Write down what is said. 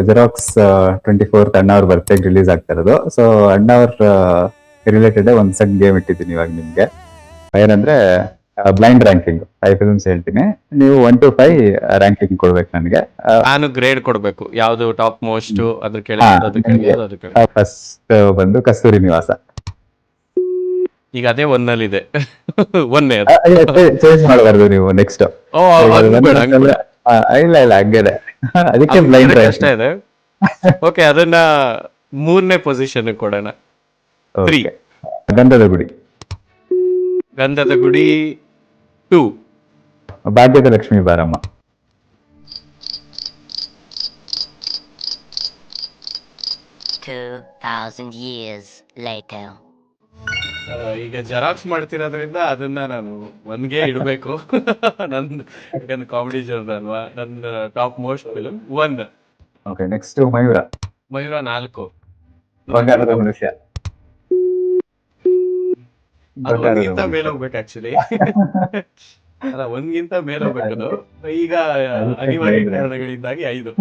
Xerox 24th ಅಣ್ಣ ಅವ್ರ ಬರ್ತ್ಡೇಗೆ release ಆಗ್ತಾ ಇರೋದು. ಸೊ ಅಣ್ಣ ಅವ್ರ ರಿಲೇಟೆಡ್ ಒಂದ್ ಸಣ್ಣ ಗೇಮ್ ಇಟ್ಟಿದ್ದೀನಿ ಇವಾಗ ನಿಮ್ಗೆ. ಏನಂದ್ರೆ ಬ್ಲೈಂಡ್ ರ್ಯಾಂಕಿಂಗ್ 5 ಫಿಲ್ಮ್ಸ್ ಹೇಳ್ತೀನಿ, ನೀವು 1 to 5 ರ್ಯಾಂಕಿಂಗ್ ಕೊಡ್ಬೇಕು ನನಗೆ. ನಾನು ಗ್ರೇಡ್ ಕೊಡ್ಬೇಕು, ಯಾವ್ದು ಟಾಪ್ ಮೋಸ್ಟ್, ಅದ್ರ ಕೆಳಗೆ. ಫಸ್ಟ್ ಬಂದು ಕಸ್ತೂರಿ ನಿವಾಸ. ಈಗ ಅದೇ ಒಂದಲ್ಲಿದೆ. ಒಂದೇ ಚೇಂಜ್ ಮಾಡಬಾರ್ದು ನೀವು ನೆಕ್ಸ್ಟ್. ಇಲ್ಲ ಇಲ್ಲ ಹಂಗೇನೆ, ಅದಕ್ಕೆ ಬ್ಲೈಂಡ್ ಕಷ್ಟ ಇದೆ. ಓಕೆ, ಅದನ್ನ 3ನೇ ಪೊಸಿಷನ್ ಕೊಡೋಣ. ಗಂಧದ ಗುಡಿ. ಗಂಧದ ಗುಡಿ 2. ಭಾಗ್ಯದ ಲಕ್ಷ್ಮಿ ಬಾರಮ್ಮ. ಈಗ ಜೆರಾಕ್ಸ್ ಮಾಡ್ತಿರೋದ್ರಿಂದ ಅದನ್ನ ನಾನು ಒಂದ್ಗೆ ಇಡಬೇಕು. ನನ್ನ ಕಾಮಿಡಿ ಜರ್ನಲ್ ಅಲ್ವಾ, ನನ್ನ top most film 1. Okay, next Mayura. Mayura 4. ಬಂಗಾರದ ಮನುಷ್ಯ. ಒಂದ್ಗಿಂತ ಮೇಲೆ ಹೋಗ್ಬೇಕು ಆಕ್ಚುಲಿ. ಅಲ್ಲ, ಒಂದ್ಗಿಂತ ಮೇಲೆ ಹೋಗ್ಬೇಕು. ಈಗ ಅನಿವಾರ್ಯ ಕಾರಣಗಳಿಂದಾಗಿ 5.